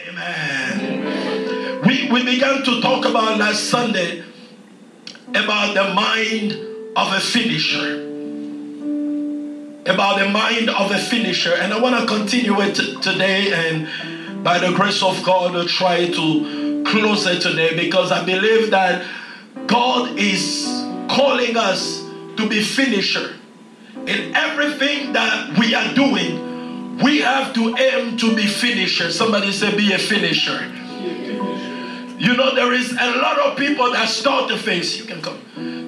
Amen. We began to talk about last Sunday about the mind of a finisher. About the mind of a finisher. And I want to continue it today, and by the grace of God I'll try to close it today, because I believe that God is calling us to be finisher. In everything that we are doing, we have to aim to be finisher. Somebody say, be a finisher. You know, there is a lot of people that start the things. You can come.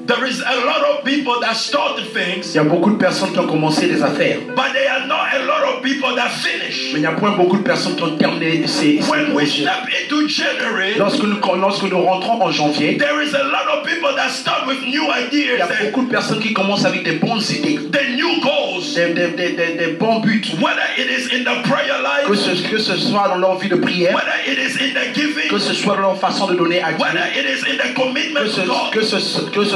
There is a lot of people that start the things. Il y a beaucoup de personnes qui ont commencé des affaires. But there are not a lot of people that finish. Mais il n'y a pas beaucoup de personnes qui ont terminé ces When we projets. step into January, Lorsque nous rentrons en janvier, there is a lot of people that start with new il y a ideas, beaucoup de personnes qui commencent avec des bonnes idées, the new goals. des bons buts. Whether it is in the prayer life, Que ce soit dans leur vie de prière, whether it is in the giving, que ce soit dans leur façon de donner à Dieu, whether it is in the commitment to God, que ce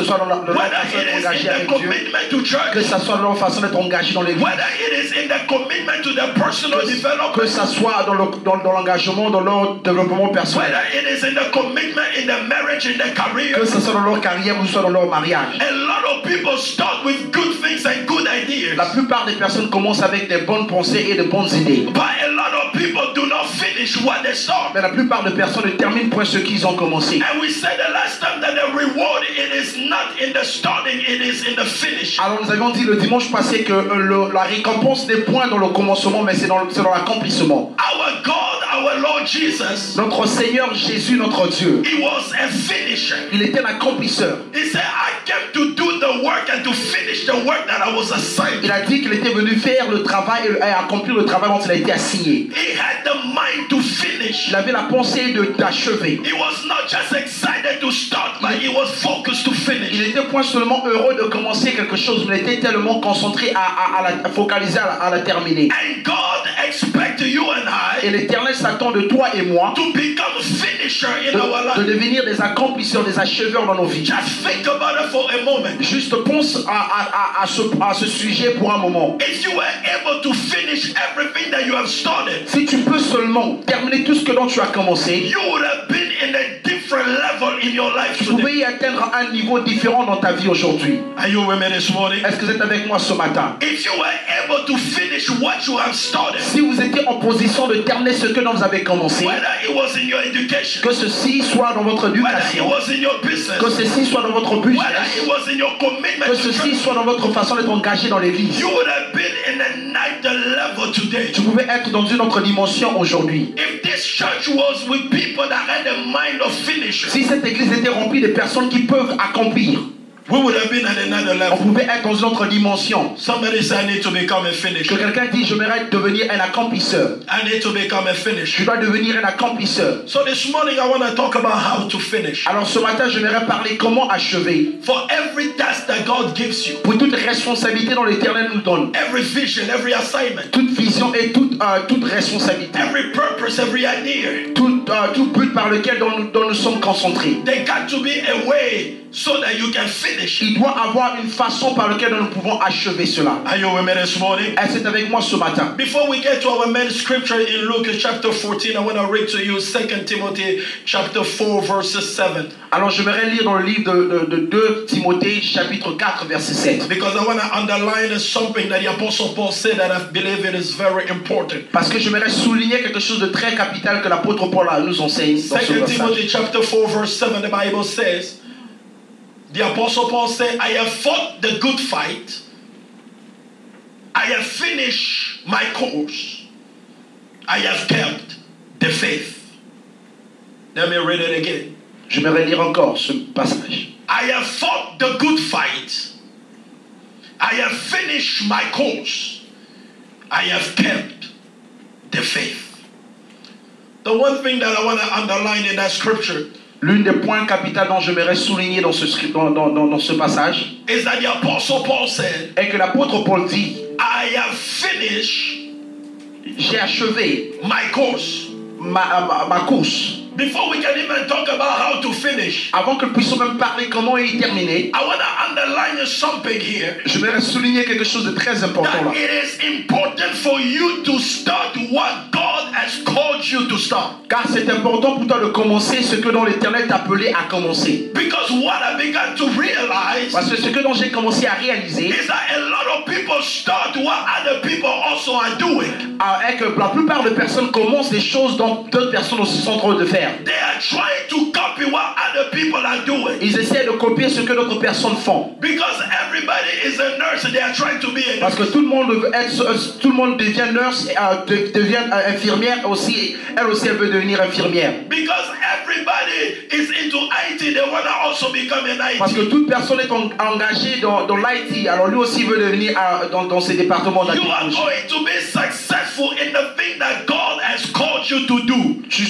soit dans leur whether façon it d'être is engagé in the avec Dieu, commitment to que church, ce soit dans leur façon d'être engagé dans l'église, whether it is in the commitment to the personal que development, ce soit dans l'engagement, dans leur développement personnel, whether it is in the commitment in the marriage, in the career. que ce soit dans leur carrière ou soit dans leur mariage. A lot of people start with good things and good ideas, La plupart des personnes commencent avec des bonnes pensées et de bonnes idées. but a lot of people do not finish what they start. Mais la plupart des personnes ne terminent point ce qu'ils ont commencé. And we said the last time that the reward, it is not in the starting, it is in the finish. Alors nous avions dit le dimanche passé que la récompense n'est point dans le commencement, mais c'est dans l'accomplissement. Our God, our Lord Jesus, Notre Seigneur Jésus, notre Dieu, He was a finisher. il était l'accomplisseur. He said, I came to do the work and to finish the work that I was assigned. Il a dit qu'il était venu faire le travail et accomplir le travail dont il a été assigné. He had the mind to finish. Il avait la pensée d'achever. He was not just excited to start, but he was focused to Il finish. n'était point seulement heureux de commencer quelque chose, mais il était tellement concentré à focaliser à la terminer. And God expects you and Et I l'Éternel s'attend de toi et moi to become finisher in our de life. devenir des accomplisseurs, des acheveurs dans nos vies. Just think about it for a moment. Juste pense à ce sujet pour un moment. If you were able to finish everything that you have started, Si tu peux seulement terminer tout ce que dont tu as commencé, you would have been in a different level in your life tu today. pouvais y atteindre un niveau différent dans ta vie aujourd'hui. Are you with me this morning? Est-ce que vous êtes avec moi ce matin? If you were able to finish what you have started, Si vous étiez en position de terminer ce que vous avez commencé, whether it was in your education, que ceci soit dans votre whether it éducation, was in your business, que ceci soit dans votre whether business, it was in your commitment que to ceci church, soit dans votre façon d'être engagé dans l'église, you would have been in another level today. tu pouvais être dans une autre dimension aujourd'hui. If this church was with people that had the mind of finishers, Si cette église était remplie de personnes qui peuvent accomplir, we would have been at another on level. pouvait être dans une autre dimension. Somebody say, I need to become a Que finisher. quelqu'un dit, je voudrais devenir un accomplisseur. I need to become a Je finisher. dois devenir un accomplisseur. So this morning I want to talk about how to finish. Alors ce matin, je voudrais parler comment achever. For every task that God gives you, Pour toute responsabilité dont l'Éternel nous donne. every vision, every assignment, Toute vision et toute responsabilité. every purpose, every idea, Tout but par lequel dont nous sommes concentrés. there got to be a way so that you can finish. Il doit avoir une façon par laquelle nous pouvons achever cela. Are you with me this morning? Est-ce que c'est avec moi ce matin? Before we get to our main scripture in Luke chapter 14, I want to read to you 2 Timothy chapter 4 verses 7. Alors je vais lire dans le livre de 2 Timothée chapitre 4 verset 7. Because I want to underline something that the Apostle Paul said that I believe it is very important. Parce que je voudrais souligner quelque chose de très capital que l'apôtre Paul nous enseigne dans ce 2 passage. Timothy chapter 4 verse 7, the Bible says, the Apostle Paul said, I have fought the good fight. I have finished my course. I have kept the faith. Let me read it again. Je vais lire encore ce passage. I have fought the good fight. I have finished my course. I have kept the faith. The one thing that I want to underline in that scripture L'une des points capitaux dont je voudrais souligner dans ce passage is that the Apostle Paul said, est que l'apôtre Paul dit, I have finished j'ai achevé my course. ma course. before we can even talk about how to finish, Avant que nous puissions même parler comment y terminer, I want to underline something here. je voudrais souligner quelque chose de très important That là. it is important for you to start what God has called you to start. Car c'est important pour toi de commencer ce que dans l'Éternel t'a appelé à commencer. Because what I began to realize Parce que ce que dont j'ai commencé à réaliser, is that a lot of people start what other people also are doing. est que la plupart des personnes commencent des choses dont d'autres personnes aussi sont en train de faire. They are trying to copy what other people are doing. Ils essaient de copier ce que d'autres personnes font. Because everybody is a nurse and they are trying to be a Parce que nurse. tout le monde veut être, tout le monde devient nurse, devient infirmière aussi. Elle aussi, elle veut devenir infirmière. Because everybody is into IT, they want to also become an Parce que IT. toute personne est engagée dans l'IT. Alors lui aussi veut devenir dans ces départements You are d'activité. going to be successful in the thing that God has called you to do. Tu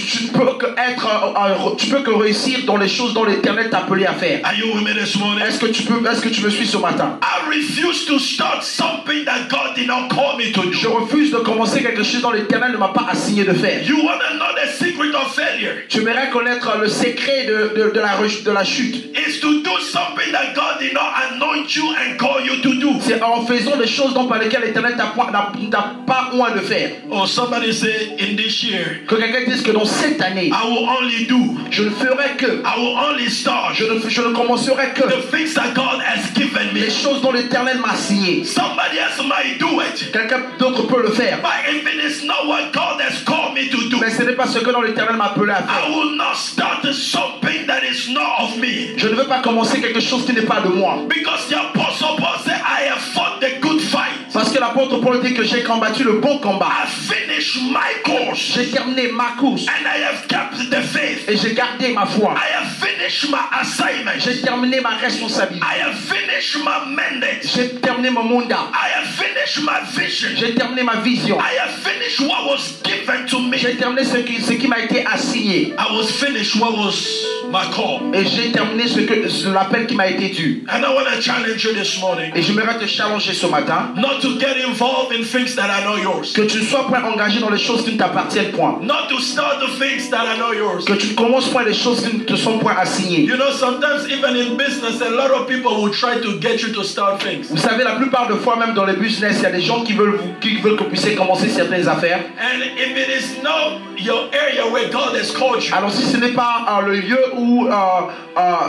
peux que réussir dans les choses dont l'Éternel t'a appelé à faire. Are you with me this morning? Est-ce que tu me suis ce matin? I refuse to start something that God did not call me to Je do. refuse de commencer quelque chose dont l'Éternel ne m'a pas assigné de faire. You want to know the secret of failure? Tu aimerais connaître le secret de la chute. Is to do something that God did not anoint you and call you to do. C'est en faisant des choses dont par lesquelles l'Éternel n'a pas oint de faire. Oh, somebody say in this year, Que quelqu'un dise que dans cette année, I will only do, je ne ferai que, I will only start je ne commencerai que the things that God has given me. les choses dont l'Éternel m'a assigné. Somebody else might do it, Quelqu'un d'autre peut le faire. but if it is not what God has called me to do, Mais ce n'est pas ce que dans l'Éternel m'a appelé à faire. I will not start something that is not of me. Je ne veux pas commencer quelque chose qui n'est pas de moi. Because the apostle Paul said, I have fought the good fight. Parce que l'apôtre Paul dit que j'ai combattu le bon combat. I finished my course J'ai terminé ma course and I have kept the faith. et j'ai gardé ma foi. I have finished my assignment. J'ai terminé ma responsabilité. I have finished my mandate. J'ai terminé mon mandat. I have finished my vision. J'ai terminé ma vision. I have finished what was given to me. J'ai terminé ce qui m'a été assigné. I was finished what was my call. Et j'ai terminé l'appel qui m'a été dû. And I want to challenge you this morning Et j'aimerais te challenger ce matin. not to get involved in things that are not yours. Que tu ne sois pas engagé dans les choses qui ne t'appartiennent point. Not to start the things that are not yours. Que tu ne commences point les choses qui ne te sont point assignées. You know, sometimes even in business, a lot of people will try to get you to start things. Vous savez, la plupart de fois, même dans les business, il y a des gens qui veulent que vous puissiez commencer certaines affaires. And if it is not your area where God has called you, Alors si ce n'est pas le lieu où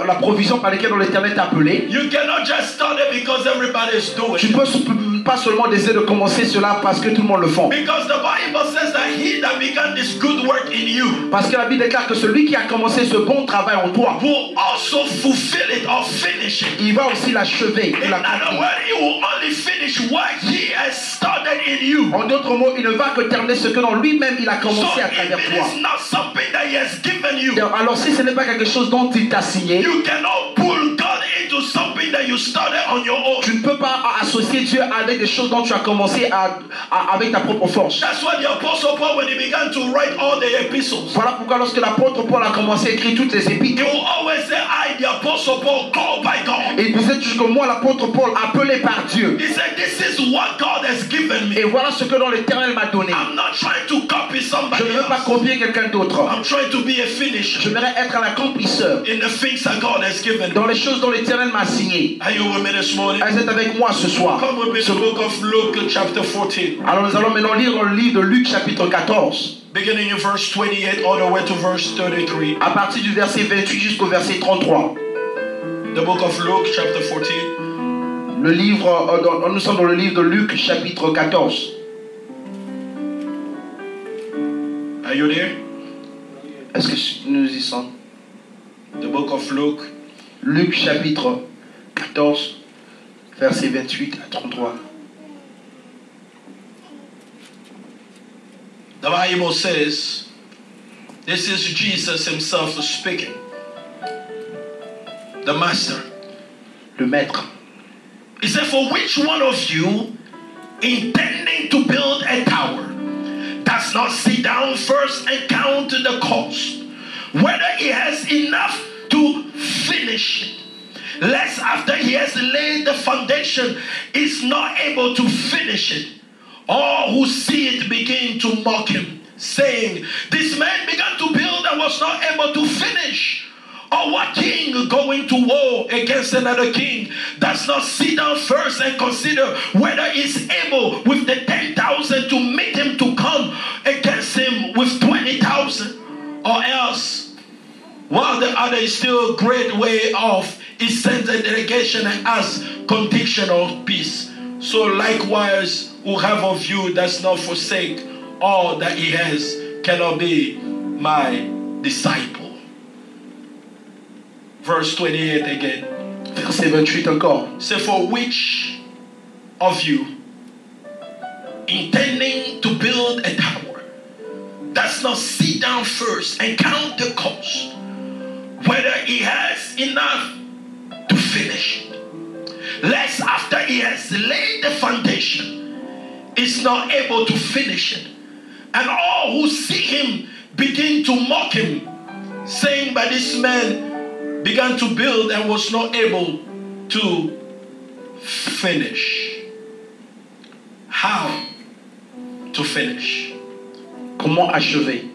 la provision par laquelle l'Éternel t'a appelé, you cannot just start it because everybody is doing tu it. peux pas seulement décider de commencer cela parce que tout le monde le fait. Because the Bible says that he that began this good work in you Parce que la Bible déclare que celui qui a commencé ce bon travail en toi, will also fulfill it or finish it. il va aussi l'achever. In other words, he will only finish what he has started in you. En d'autres mots, il ne va que terminer ce que dans lui-même il a So commencé à if travers it toi. is not something that he has given you, Alors si ce n'est pas quelque chose dont il t'a signé, you cannot pull God into something that you started on your own. tu ne peux pas associer Dieu avec des choses dont tu as commencé avec ta propre force. That's why the Apostle Paul, when he began to write all the epistles, Voilà pourquoi lorsque l'apôtre Paul a commencé à écrire toutes les he épîtres, will always say, I, the Apostle Paul, called by God. il disait toujours que moi, l'apôtre Paul, appelé par Dieu. He said, this is what God has given me. Et voilà ce que dans l'Éternel m'a donné. I'm not trying to copy Je somebody ne veux pas else. copier quelqu'un d'autre. I'm trying to be a finisher J'aimerais être un accomplisseur in the things that God has given me. dans les choses dont l'Éternel m'a signé. Are you with me this morning? Vous êtes avec moi ce soir. Come with me to the book of Luke chapter 14, Alors nous allons maintenant lire dans le livre de Luc chapitre 14, beginning in verse 28 all the way to verse 33. à partir du verset 28 jusqu'au verset 33. The book of Luke chapter 14. Le livre, nous sommes dans le livre de Luc chapitre 14. Are you there? Est-ce que nous y sommes? The book of Luke Luc chapitre 14, verset 28 à 33. The Bible says, this is Jesus himself speaking. The master. Le maître. He said, for which one of you, intending to build a tower, does not sit down first and count the cost, whether he has enough to finish it, lest after he has laid the foundation, is not able to finish it. All who see it begin to mock him, saying, this man began to build and was was not able to finish? Or what king going to war against another king does not sit down first and consider whether he's able with the 10,000 to meet him to come against him with 20,000? Or else, while the other is still a great way off, he sends a delegation and asks condition of peace. So likewise, who have of you does not forsake all that he has cannot be my disciple. Verse 28 again. Verset 28 encore. Say, for which of you, intending to build a tower, does not sit down first and count the cost, whether he has enough to finish it, lest after he has laid the foundation, is not able to finish it, and all who see him begin to mock him, saying, by this man began to build and was not able to finish. How to finish? Comment achever?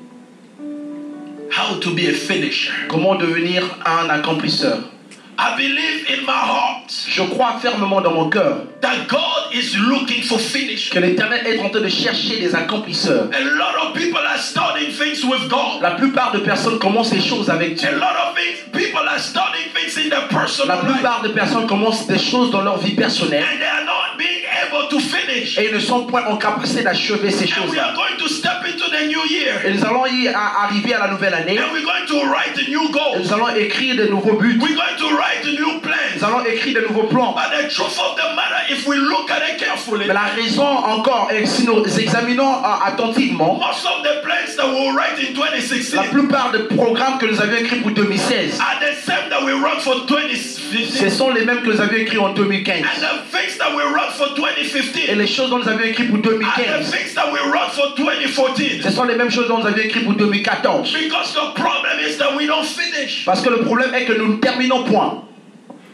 How to be a finisher? Comment devenir un accomplisseur? I believe in my heart Je crois fermement dans mon cœur that God is looking for finishers. que l'Éternel est en train de chercher des accomplisseurs. A lot of people are starting things with God. La plupart de personnes commencent les choses avec A Dieu. lot of people are starting things in their La personal life, plupart de personnes commencent des choses dans leur vie personnelle and they are not being able to finish. et ils ne sont point en capacité d'achever ces And we are choses-là. going to step into the new year, Et nous allons arriver à la nouvelle année and we're going to write a new et goal. nous allons écrire de nouveaux buts. We're going to write a new plan. Nous allons écrire de nouveaux plans. But the truth of the matter, if we look at it carefully, Mais la raison encore, et si nous examinons attentivement, most of the plans that we'll write in la 2016 plupart des programmes que nous avions écrits pour 2016, are the same that we run for ce 2015. sont les mêmes que nous avions écrits en 2015. And the things that we run for Et 2015 les choses dont nous avions écrits pour are the 2015, things that we run for 2014. ce sont les mêmes choses dont nous avions écrits pour 2014. Because the problem is that we don't finish. Parce que le problème est que nous ne terminons point.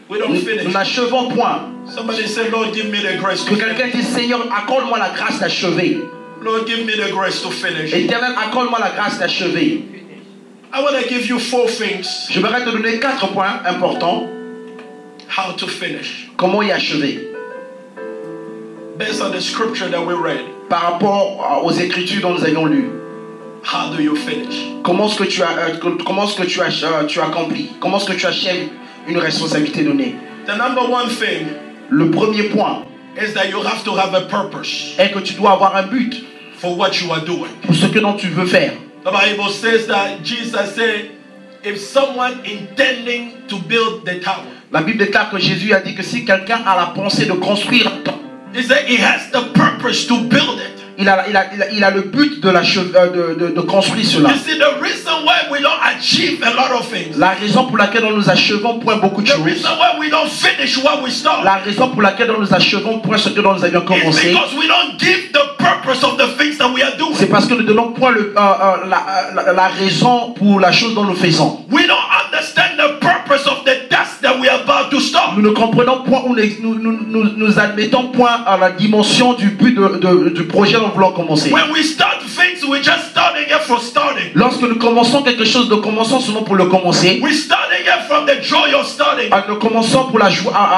We don't Nous finish. n'achevons point. Somebody say, Lord, give me the grace Que to quelqu'un finish. dise, Seigneur, accorde-moi la grâce d'achever. Lord, give me the grace to finish. Éternel, accorde-moi la grâce d'achever. I want to give you 4 things Je voudrais te donner 4 points importants. how to finish. Comment y achever? Based on the scripture that we read, Par rapport aux écritures dont nous avions lues. how do you finish? Comment est-ce que tu accomplis? Comment est-ce que tu achèves une responsabilité donnée? The number one thing Le premier point is that you have to have a purpose est que tu dois avoir un but for what you are doing. pour ce que dont tu veux faire. The Bible says that Jesus said, if someone intending to build the tower, La Bible déclare que Jésus a dit que si quelqu'un a la pensée de construire un temple, he said he has the purpose to build it. il a le but de construire cela. You see, the reason why we don't achieve a lot of things, La raison pour laquelle nous achevons point beaucoup de the choses, reason why we don't finish what we start, la raison pour laquelle nous achevons point ce que nous avions is commencé, because we don't give the purpose of the things that we are doing. c'est parce que nous donnons point la raison pour la chose dont nous faisons. We don't understand the purpose of the task that we are about to start. Nous ne comprenons point ou nous admettons point à la dimension du but du projet dont nous voulons commencer. When we start things, we're just starting it for starting. Lorsque nous commençons quelque chose, nous commençons seulement pour le commencer. We're starting it from the joy of starting. Nous commençons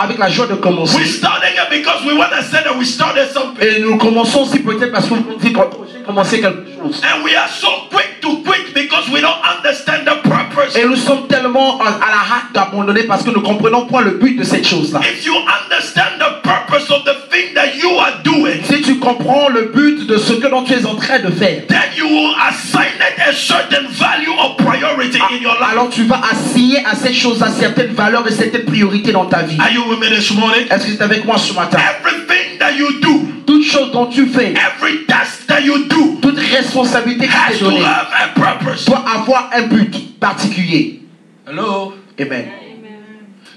avec la joie de We're commencer. starting it because we want to say that we started something. Et nous commençons aussi peut-être parce qu'on dit qu'on a commencé quelque chose. And we are so quick to quit because we don't understand the purpose. Et nous sommes tellement à la hâte d'abandonner parce que nous comprenons point le but de cette chose-là. If you understand the purpose of the thing that you are doing, Si tu comprends le but de ce que dont tu es en train de faire, then you will assign it a certain value of priority in your life. alors tu vas assigner à cette chose-là certaines valeurs et certaines priorités dans ta vie. Are you with me this morning? Est-ce que tu es avec moi ce matin? Everything that you do, Toute chose dont tu fais, every task that you do, toute responsabilité qui has t'est to donnée have a purpose. doit avoir un but particulier. Hello? Amen.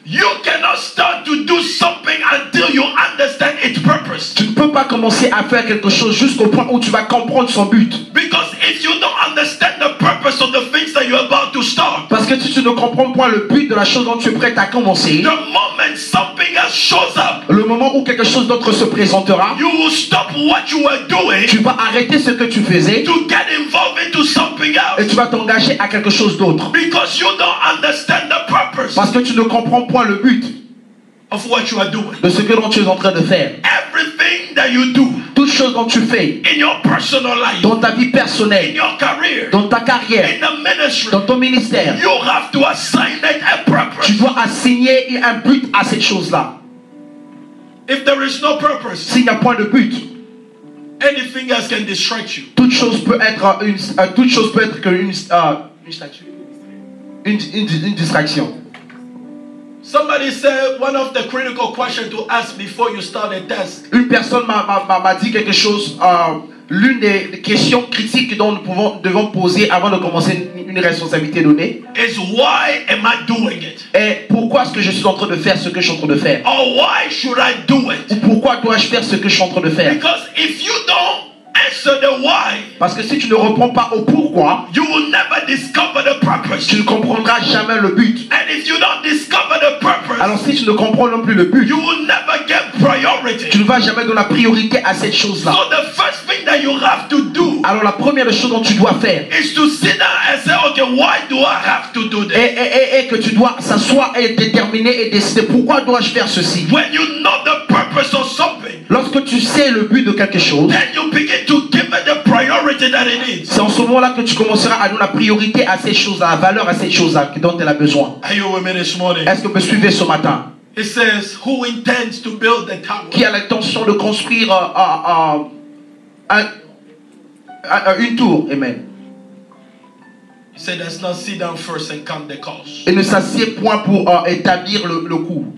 You cannot start to do something until you understand its purpose. Tu ne peux pas commencer à faire quelque chose jusqu'au point où tu vas comprendre son but. Because if you don't understand the purpose of the things that you're about to start, Parce que si tu ne comprends point le but de la chose dont tu es prêt à commencer, the moment something else shows up, le moment où quelque chose d'autre se présentera, you will stop what you were doing tu vas arrêter ce que tu faisais to get involved into something et else tu vas t'engager à quelque chose d'autre. because you don't understand the purpose Parce que tu ne comprends point le but of what you are doing. de ce que dont tu es en train de faire. Everything that you do Toute chose dont tu fais, in your personal life, dans ta vie in personnelle, your career, dans ta carrière, in the ministry, dans ton ministère, you have to assign it a tu purpose. dois assigner un but à cette chose-là. If there is no purpose, S'il n'y a point de but, anything else can distract you. toute chose peut être une distraction. Somebody said one of the critical questions to ask before you start a test Une personne m'a dit quelque chose. L'une des questions critiques dont nous devons poser avant de commencer une responsabilité donnée is why am I doing it? est pourquoi est-ce que je suis en train de faire ce que je suis en train de faire? Or why should I do it? Ou pourquoi dois-je faire ce que je suis en train de faire? Because if you don't answer the why, Parce que si tu ne réponds pas au pourquoi, you will never discover the purpose. tu ne comprendras jamais le but. And if you don't discover the purpose, Alors si tu ne comprends non plus le but, you will never get priority. tu ne vas jamais donner la priorité à cette chose-là. So the first thing that you have to do Alors la première des choses dont tu dois faire is to sit down and say, okay, why do I have to do this? est que tu dois s'asseoir et déterminer et décider pourquoi dois-je faire ceci. When you know the purpose of something, Lorsque tu sais le but de quelque chose, then you begin to give it the priority that it needs. c'est en ce moment-là que tu commenceras à donner la priorité à ces choses-là, la valeur à ces choses-là dont elle a besoin. Are you with me this morning? Est-ce que vous me suivez ce matin? It says, who intends to build the tower? Qui a l'intention de construire une tour? Amen. He said, let's not sit down first and count the cost. Et ne s'assied point pour établir le coût.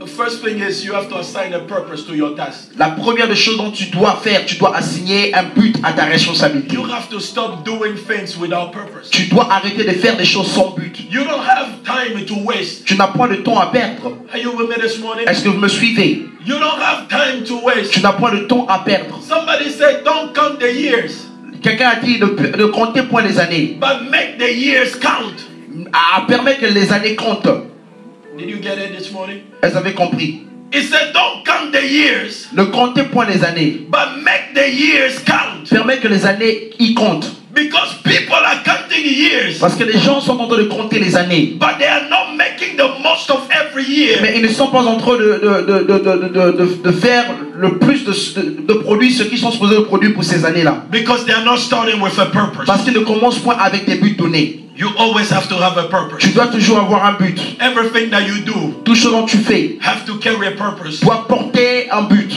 The first thing is you have to assign a purpose to your task. La première des choses dont tu dois faire, tu dois assigner un but à ta responsabilité. You have to stop doing things without purpose. Tu dois arrêter de faire des choses sans but. You don't have time to waste. Tu n'as point de temps à perdre. Are you with me this morning? Est-ce que vous me suivez? You don't have time to waste. Tu n'as point de temps à perdre. Somebody said, don't count the years, Quelqu'un a dit de compter point les années. but make the years count. Permet que les années comptent. Did you get it this morning? Elles avaient compris. He said, don't count the years, Ne comptez point les années. but make the years count. Permet que les années y comptent. Because people are counting years, Parce que les gens sont en train de compter les années. but they are not making the most of every year. Mais ils ne sont pas en train de faire le plus de produits, ce qu'ils sont supposés de produire pour ces années-là. Because they are not starting with a purpose. Parce qu'ils ne commencent point avec des buts donnés. You always have to have a purpose. Tu dois toujours avoir un but. Everything that you do Tout ce dont tu fais have to carry a purpose. doit porter un but.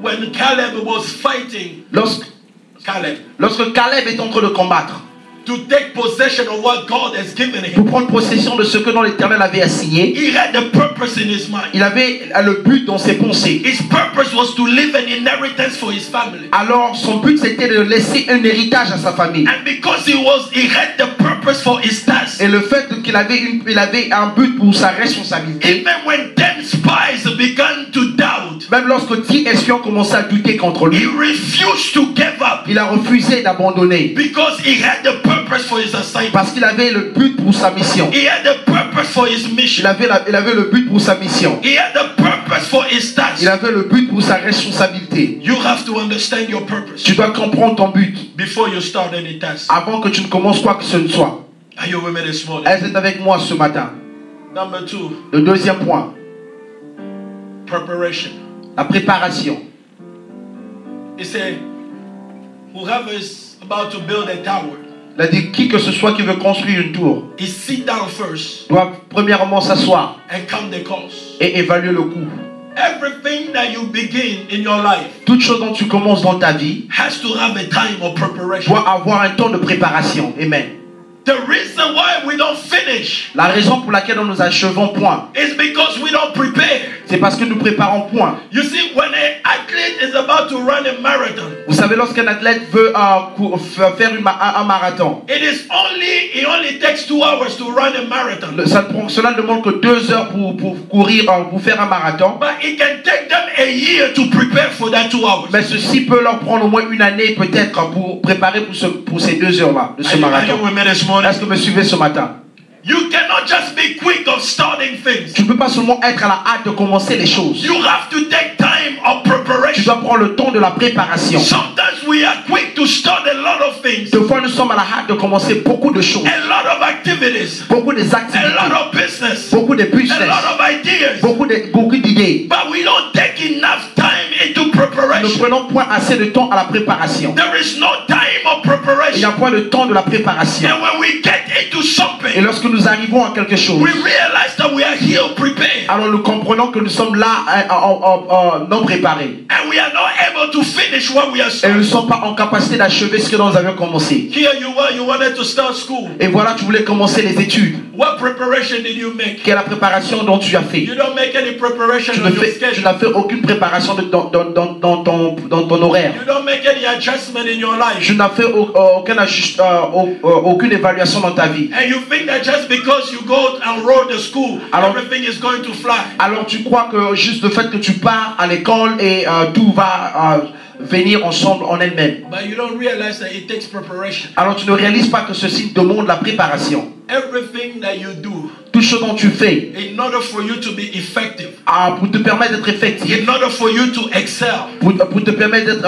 When Caleb was fighting, Lorsque Caleb est en train de combattre, to take possession of what God has given pour him, prendre possession de ce que l'Éternel avait assigné, he had the purpose in his mind. il avait le but dans ses pensées. His purpose was to leave an inheritance for his family. Alors son but c'était de laisser un héritage à sa famille. And because he had the purpose for his task, Et le fait qu'il avait un but pour sa responsabilité, even when 10 spies began to doubt, même lorsque 10 espions commençaient à douter contre he lui, refused to give up il a refusé d'abandonner. because he had the purpose for his assignment. Parce qu'il avait le but pour sa mission. He had the purpose for his Il mission. avait le but pour sa mission. He had the purpose for his task. Il avait le but pour sa responsabilité. You have to understand your purpose Tu dois comprendre ton but before you start any task. avant que tu ne commences quoi que ce soit. Are you with me this morning? Elles sont avec moi ce matin. Number 2, Le deuxième point, preparation. la préparation. He said, whoever is about to build a tower, Il a dit qui que ce soit qui veut construire une tour he sit down first doit premièrement s'asseoir and count the cost. et évaluer le coût. Everything that you begin in your life Toute chose dont tu commences dans ta vie has to have a time of preparation. doit avoir un temps de préparation. Amen. The reason why we don't finish La raison pour laquelle nous n'achevons point, is because we don't prepare. C'est parce que nous préparons point. You see, when an athlete is about to run a marathon, Vous savez, lorsqu'un athlète veut faire un marathon, it only takes 2 hours to run a marathon. cela ne demande que 2 heures pour courir, pour faire un marathon. But it can take them a year to prepare for that 2 hours. Mais ceci peut leur prendre au moins une année peut-être pour préparer pour ces 2 heures-là de ce marathon. Est-ce que vous me suivez ce matin? You cannot just be quick of starting things. Tu ne peux pas seulement être à la hâte de commencer les choses. You have to take time of Tu preparation. dois prendre le temps de la préparation. Sometimes we are quick to start a lot of things, Des fois, nous sommes à la hâte de commencer beaucoup de choses. a lot of activities, Beaucoup des a activités. lot of business, Beaucoup de a business. lot of ideas. Beaucoup d'idées. But we don't take enough time into Nous preparation. prenons point assez de temps à la préparation. There is no time of Il n'y preparation. a point de temps de la préparation. And when we get into Et something, lorsque nous arrivons à quelque chose, we realize that we are here prepared. alors nous comprenons que nous sommes là non préparés. And we are not able to finish what we are Et nous ne starting. sommes pas en capacité d'achever ce que nous avions commencé. Here you were, you wanted to start school. Et voilà, tu voulais commencer les études. What preparation did you make? Quelle est la préparation dont tu as fait? You don't make any preparation Tu on your tu schedule. n'as fait aucune préparation dans ton horaire. You don't make any adjustment in your life. Tu n'as fait aucune évaluation dans ta vie. And you think that just because you go and roll to school, Alors- everything is going to fly. Alors tu crois que juste le fait que tu pars à l'école et tout va venir ensemble en elle-même. But you don't realize that it takes preparation. Alors tu ne réalises pas que ceci demande la préparation. Everything that you do, Tout ce dont tu fais in order for you to be effective, pour te permettre d'être effectif, in order for you to excel, pour te permettre d'être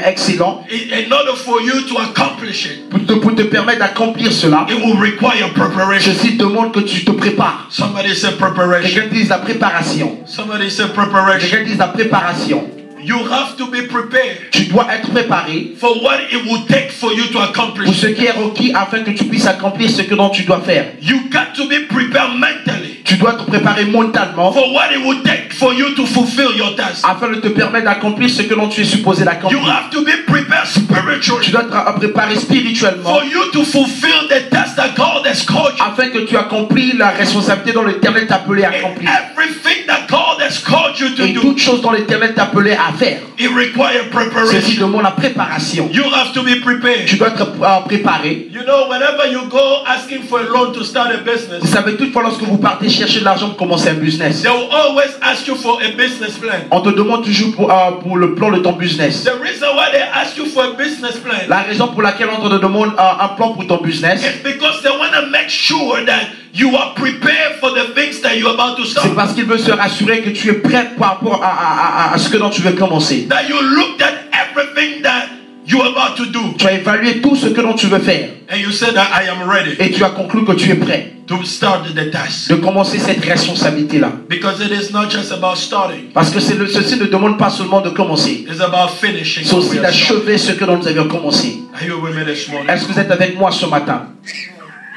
excellent, in order for you to accomplish it, pour te permettre d'accomplir cela, it will require preparation. ceci demande que tu te prépares. Somebody said preparation. Quelqu'un dise la préparation. Somebody said preparation. Quelqu'un dise la préparation. You have to be prepared Tu dois être préparé for what it will take for you to pour accomplish. ce qui est requis afin que tu puisses accomplir ce que dont tu dois faire. You got to be prepared mentally Tu dois te préparer mentalement for what it will take for you to fulfill your task. afin de te permettre d'accomplir ce que dont tu es supposé You d'accomplir. have to be prepared Tu spiritually dois être préparé spirituellement for you to fulfill the task that God has called you. afin que tu accomplis la responsabilité dont l'Éternel t'a appelé à And accomplir. everything that God has called you to Et do, toute chose dont l'Éternel t'a appelé à faire. it requires Ceci preparation. demande la préparation. You have to be prepared. Tu dois être préparé. You know, whenever you go asking for a loan to start a Vous business, savez, toutefois, lorsque vous partez chercher de l'argent pour commencer un business, they will always ask you for a business plan. on te demande toujours pour le plan de ton business. The reason why they ask you for a business plan La raison pour laquelle on te demande un plan pour ton business, is because they want to make sure that you are prepared for the things that you're about to c'est start. parce qu'il veut se rassurer que tu es prêt par rapport à ce que dont tu veux commencer. That you looked at everything that you're about to do. Tu as évalué tout ce que dont tu veux faire And you said that I am ready et tu as conclu que tu es prêt to start the task. de commencer cette responsabilité-là. Because it is not just about starting. Parce que ceci ne demande pas seulement de commencer, It's about finishing c'est what aussi we have started. d'achever ce que nous avions commencé. Are you with me this morning? Est-ce que vous êtes avec moi ce matin?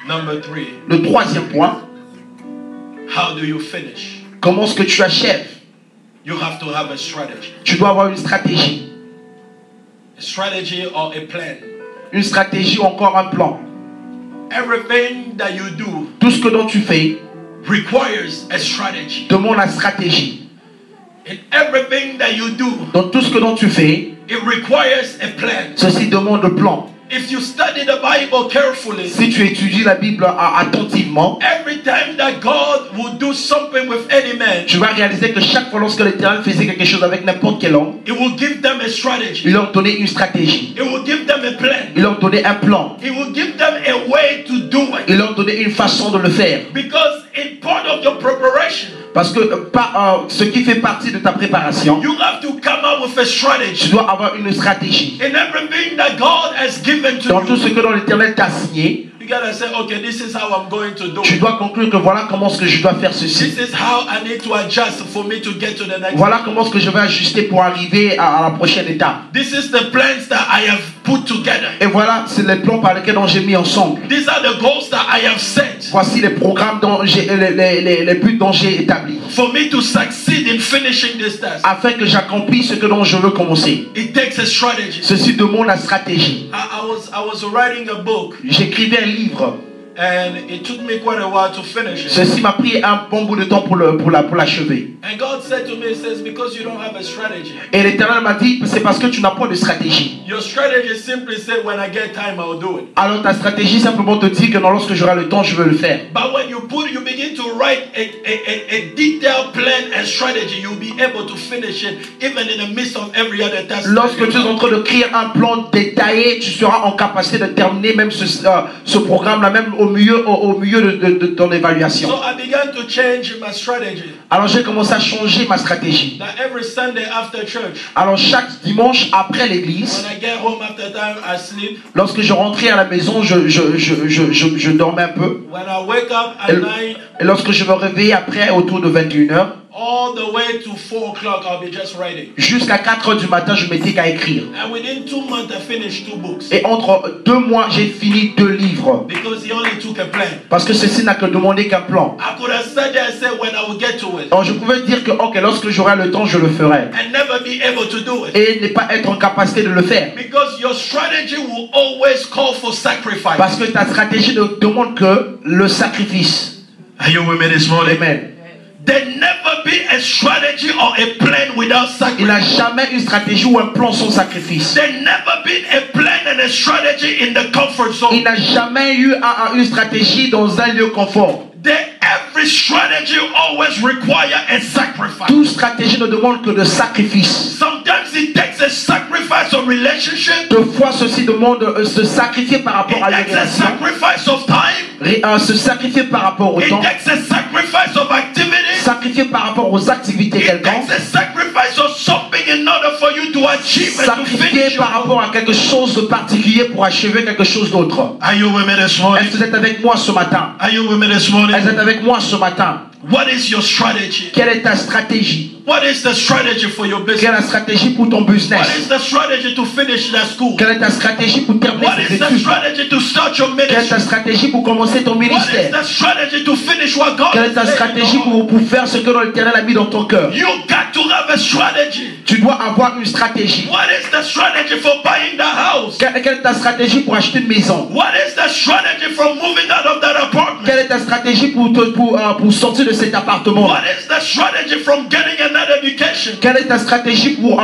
Number 3. Le troisième point, How do you finish? comment est-ce que tu achèves? You have to have a strategy. Tu dois avoir une stratégie. A strategy or a plan. Une stratégie ou encore un plan. Everything that you do Tout ce que dont tu fais requires a strategy. demande la stratégie. In everything that you do, Dans tout ce que dont tu fais, it requires a plan. ceci demande le plan. If you study the Bible carefully, Si tu étudies la Bible attentivement, every time that God would do something with any man, tu vas réaliser que chaque fois lorsque l'Éternel faisait quelque chose avec n'importe quel homme, it will give them a strategy. il leur donnait une stratégie. It will give them a plan. Il leur donnait un plan. It will give them a way to do it. Il leur donnait une façon de le faire. Because in part of your preparation, Parce que ce qui fait partie de ta préparation, you have to come up with a tu strategy. dois avoir une stratégie. In everything that God has given to Dans tout ce you, que l'Éternel t'a signé, you gotta say, okay, this is how I'm going to do tu it. dois conclure que voilà comment est-ce que je dois faire ceci. This is how I need to adjust for me to get to the next. Voilà comment est-ce que je vais ajuster pour arriver à la prochaine étape. This is the plans that I have put together. Et voilà, c'est les plans par lesquels j'ai mis ensemble. These are the goals that I have set Voici les programmes dont les buts dont j'ai établis. for me to succeed in finishing this task. Afin que j'accomplisse ce que dont je veux commencer. It takes a strategy. Ceci demande la stratégie. I was writing a book, J'écrivais un livre And it took me quite a while to finish it. Ceci m'a pris un bon bout de temps pour l'achever. And God said to me, he says, because you don't have a strategy. Et l'Éternel m'a dit, c'est parce que tu n'as pas de stratégie. Your strategy simply said, when I get time, I'll do it. Alors ta stratégie simplement te dit que non, lorsque j'aurai le temps, je vais le faire. But when you begin to write a detailed plan and strategy, you'll be able to finish it even in the midst of every other task. Lorsque tu es en train de créer un plan détaillé, tu seras en capacité de terminer même ce programme-là, même au milieu de ton évaluation. So I began to change my strategy. Alors j'ai commencé à changer ma stratégie. Now every Sunday after church, Alors chaque dimanche après l'église, when I get home after time, I sleep. lorsque je rentrais à la maison, je dormais un peu. When I wake up at night, Et lorsque je me réveillais après, autour de 21h, all the way to 4 o'clock, I'll be just writing. jusqu'à 4h du matin, je m'étais qu'à écrire. And within 2 months, I finished 2 books. Et entre 2 mois, j'ai fini 2 livres. Because he only took a plan. Parce que ceci n'a que demandé qu'un plan. I could have said there and said when I will get to it. Alors je pouvais dire que ok, lorsque j'aurai le temps, je le ferai. And never be able to do it. Et ne pas être en capacité de le faire. Because your strategy will always call for sacrifice. Parce que ta stratégie ne demande que le sacrifice. Are you with me this morning? Amen. There never be a strategy or a plan without Il n'a sacrifice. jamais une stratégie ou un plan sans sacrifice. There never been a plan and a strategy in the comfort Il zone. n'a jamais eu une stratégie dans un lieu confort. Every strategy always require a sacrifice. Toute stratégie ne demande que de sacrifice. Sometimes it takes a sacrifice of relationship. Deux fois, ceci demande de se sacrifier par rapport à It la takes a relation, sacrifice of time. se sacrifier par rapport au It temps, takes a sacrifice of activity. sacrifier par rapport aux activités It quelconques, takes a sacrifice of something in order for you to achieve and to sacrifier finish your par rapport à quelque chose de particulier pour achever quelque chose d'autre. Are you with me this morning? Est-ce que vous êtes avec moi ce matin? Are you with me this Est-ce que morning? vous êtes avec moi ce matin? What is your strategy? Quelle est ta stratégie? What is the strategy for your Quelle est business? la stratégie pour ton What business? is the strategy to finish that school? Quelle est ta stratégie pour terminer What tes is the études? strategy to start your Quelle est ta ministry? stratégie pour commencer ton What is ministère? the strategy to finish what God Quelle est ta has laid in stratégie your heart? pour faire ce que l'Éternel a mis dans ton cœur? You got to have a strategy. Tu dois avoir une stratégie. What is the strategy for buying the house? Quelle est ta stratégie pour acheter une maison? What is the strategy for moving out of that apartment? Quelle est ta stratégie pour sortir de cet appartement? What is the strategy from getting another education? Quelle est ta stratégie pour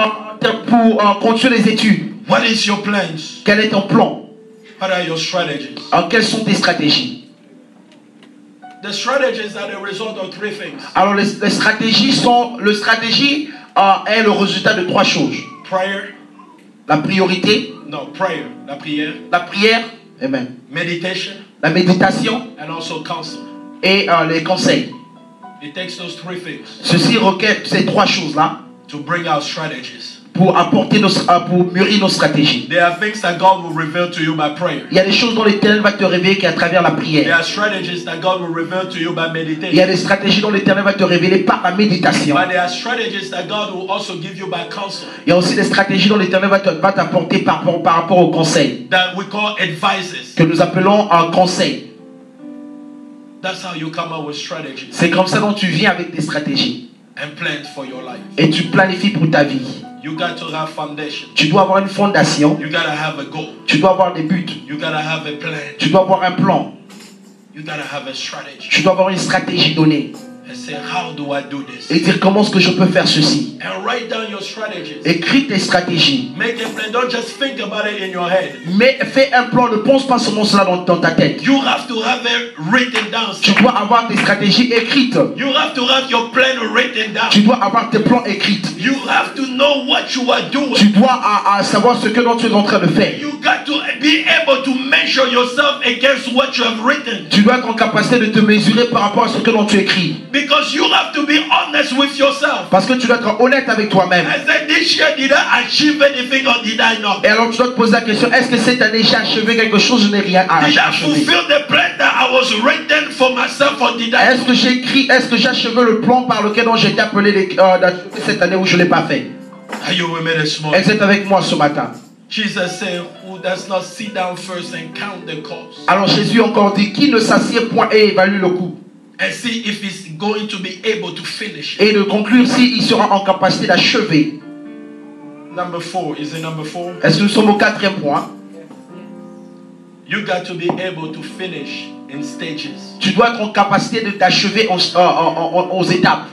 continuer les études? What is your plans? Quel est ton plan? What are your strategies? Quelles sont tes stratégies? The strategies are the result of 3 things. Alors les stratégies est le résultat de 3 choses. Prayer. La priorité, No, prayer. La prière. la prière, amen, Meditation. la méditation And also counsel. et les conseils. It takes those 3 things Ceci requiert ces 3 choses-là to bring out strategies. pour pour mûrir nos stratégies. There are things that God will reveal to you by prayer. Il y a des choses dont l'Éternel va te révéler qu'à travers la There prière. are strategies that God will reveal to you by Il y a meditation. des stratégies dont l'Éternel va te révéler par la méditation. But there are strategies that God will also give you by counsel. Il y a aussi des stratégies dont l'Éternel va t'apporter par rapport au conseil, That we call advices. que nous appelons un conseil. That's how you come up with strategies C'est comme ça dont tu viens avec des stratégies. and plans for your life. Et tu planifies pour ta vie. You got to have foundation. Tu dois avoir une fondation. You gotta have a goal. Tu dois avoir des buts. You gotta have a plan. Tu dois avoir un plan. You gotta have a strategy. Tu dois avoir une stratégie donnée. And say, how do I do this? Et dire comment est-ce que je peux faire ceci. And write down your strategies. Écris tes stratégies. Make a plan. Don't just think about it in your head. Mais fais un plan. Ne pense pas seulement cela dans ta tête. You have to have it written down. Tu dois avoir tes stratégies écrites. You have to have your plan written down. Tu dois avoir tes plans écrits. You have to know what you are doing. Tu dois savoir ce que tu es en train de faire. You got to be able to measure yourself against what you have written. Tu dois être en capacité de te mesurer par rapport à ce que tu écris. Because you have to be honest with yourself. Parce que tu dois être honnête avec toi-même. I said, this year, did I achieve anything or did I not? Et alors tu dois te poser la question, est-ce que cette année j'ai achevé quelque chose? Je n'ai rien à Did I achever. fulfill the plan that I was written for myself or did I? Est-ce que j'ai achevé le plan par lequel j'ai été appelé cette année où je ne l'ai pas fait? Are you with me this morning? Est-ce que vous êtes avec moi ce matin? Jesus said, who does not sit down first and count the cost Alors Jésus encore dit, qui ne s'assied point et évalue le coût? and see if he's going to be able to finish it. Et de conclure s'il sera en capacité d'achever. Number 4, is it number 4? Est-ce que nous sommes au 4e point? you got to be able to finish in stages. Tu dois être en capacité d'achever aux étapes.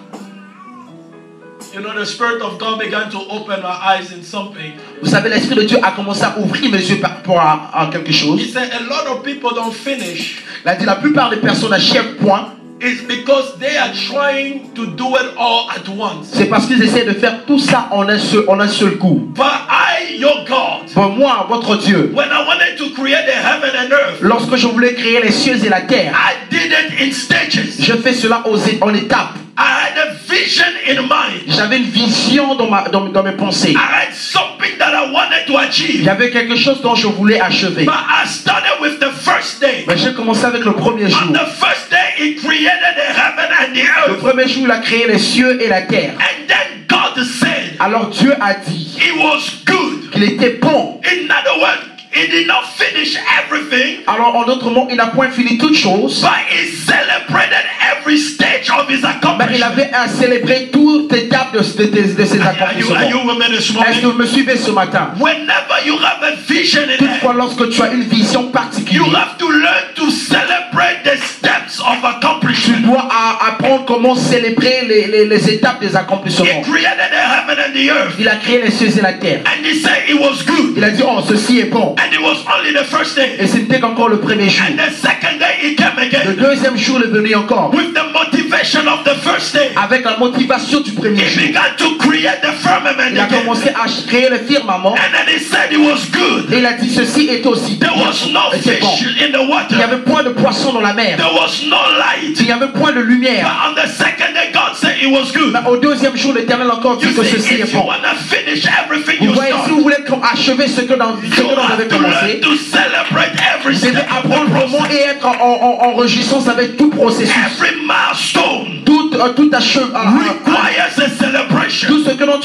You know, the Spirit of God began to open our eyes in something. Vous savez, l'Esprit de Dieu a commencé à ouvrir mes yeux par rapport à quelque chose. He said a lot of people don't finish. Il a dit la plupart des personnes n'achèvent point. It's because they are trying to do it all at once. C'est parce qu'ils essaient de faire tout ça en un seul coup. But I, your God, Bon, moi, votre Dieu, when I wanted to create the heaven and earth, lorsque je voulais créer les cieux et la terre, I did it in stages. je fais cela en étapes. I had a vision in mind. J'avais une vision dans mes pensées. I had something that I wanted to achieve. Il y avait quelque chose dont je voulais achever. But I started with the first day. Mais j'ai commencé avec le premier jour. On the first day, He created the heaven and the Le earth. premier jour, il a créé les cieux et la terre. And then God said, Alors Dieu a dit it was good. qu'il était bon. In other words, He did not finish everything, Alors en d'autres mots, il n'a point fini toutes choses. but He celebrated every stage of His Mais il accomplishment. avait à célébrer toute étape de ses Are accomplissements. you with me this Est-ce que morning? vous me suivez ce matin? Whenever you have a vision in Toutefois, it, lorsque tu as une vision you particulière, have to learn to celebrate the steps of tu accomplishment. dois apprendre comment célébrer les étapes des He accomplissements. created the heaven and the earth, Il a créé les cieux et la terre. and He said it was good. Il a dit, oh, ceci est bon. And it was only the first day. Et ce n'était qu'encore le premier jour. And the second day He came Le again deuxième jour est venu encore. with the motivation of the first day. Avec la motivation du premier He jour. began to create the firmament Il a again. commencé à créer le firmament. And then He said it was good. Et il a dit, ceci est aussi There bien. was no Et c'est bon. fish in the Il n'y water. avait point de poisson dans la mer. There was no light. Il n'y avait point de But lumière. on the second day, God said it was good. Mais au deuxième jour, l'Éternel encore dit You que see, ceci if est you bon. want to finish everything Vous you voyez, start, si vous voulez achever ce que vous you avez have to learn commencé, to celebrate every vous devez step of the apprendre comment process. et être en réjouissance avec tout processus. Every milestone Tout requires a celebration. tout ce que dont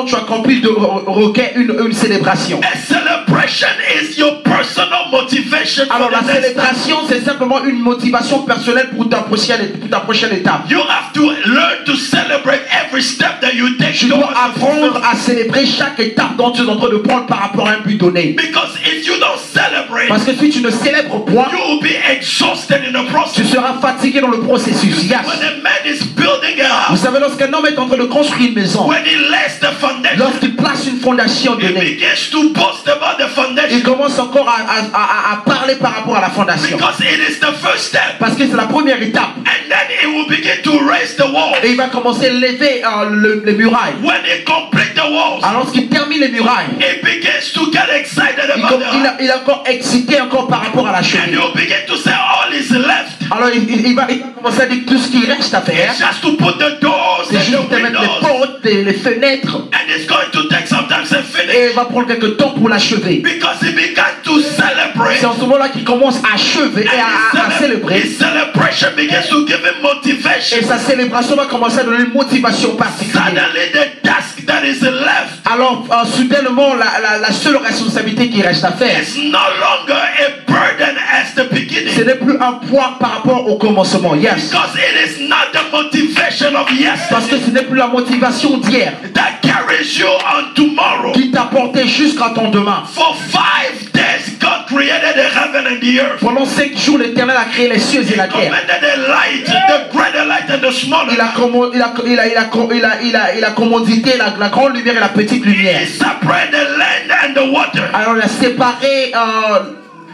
tu as accompli requiert une célébration. A celebration is your personal motivation for Alors la the next step. célébration, c'est simplement une motivation personnelle pour ta prochaine étape. You have to learn to celebrate every step that you take Tu dois towards a apprendre fulfillment. à célébrer chaque étape dont tu es en train de prendre par rapport à un but donné. Because if you don't celebrate, Parce que si tu ne célèbres point, you will be exhausted in the tu process. seras fatigué dans le processus. Yes. When a man is building a Vous house, savez, lorsqu'un homme est en train de construire une maison, when he lays the foundation, lorsqu'il place une fondation he donnée, begins to boast about the il foundation commence encore à parler par rapport à la fondation. because it is the first step. Parce que c'est la première étape. And then he will begin to raise the wall. Et il va commencer à lever les murailles. When he complete the walls, Alors lorsqu'il termine les murailles, he begins to get excited about the house. il est encore excité encore par rapport à la And cheminée. he'll begin to say all is left. Alors il va commencer à dire tout ce qui reste à faire. It's just to put the doors C'est and juste the de mettre les windows. portes et les fenêtres. And it's going to take sometimes a Et finish il va prendre quelques temps pour l'achever. because he began to celebrate. C'est en ce moment-là qu'il commence à achever et à célébrer. His celebration begins to give him motivation. Et sa célébration va commencer à donner une motivation particulière. Suddenly the task that is left Alors, soudainement, la seule responsabilité qui reste à faire, is no longer a burden as the ce beginning. n'est plus un poids par rapport au commencement. Yes. Because it is not the motivation of Parce que yesterday ce n'est plus la motivation d'hier that carries you on tomorrow. qui t'a porté jusqu'à ton demain. For 5 days, God created the heaven and the earth. Pendant 5 jours, l'Éternel a créé les cieux et la terre. Commanded the light, the greater light and the smaller light. Il a commandité la grande lumière et la petite lumière. He separated the land and the water. Alors, il a séparé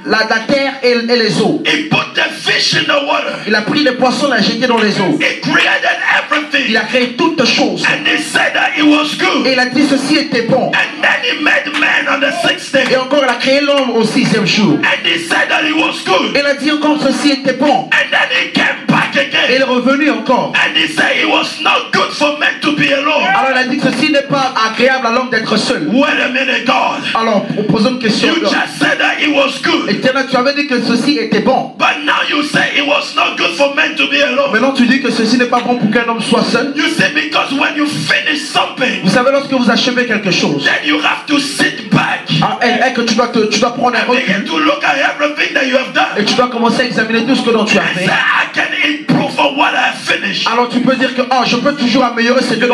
la terre et les eaux. He put the fish in the water. Il a pris les poissons et l'a jeté dans les eaux. He created everything. Il a créé toutes choses. And he said that it was good. Et il a dit ceci était bon. And then he made man on the 6th day. Et encore, il a créé l'homme au 6e jour. And he said that it was good. Et il a dit encore ceci était bon. And then he came back Et il again. est revenu encore. And he said it was not good for men to be alone. Alors il a dit que ceci n'est pas agréable à l'homme d'être seul. Wait a minute, God. Alors, posons une question. You just said that it was good. Éternel, tu avais dit que ceci était bon. But now you say it was not good for men to be alone. Maintenant, tu dis que ceci n'est pas bon pour qu'un homme soit seul. You say because when you finish something, Vous savez, lorsque vous achevez quelque chose, then you have to sit back et que tu dois prendre un and begin recul to look at everything that you have done. et tu dois commencer à examiner tout ce que dont tu as And say, fait. I can improve on what I finished. Alors tu peux dire que je peux toujours améliorer ce que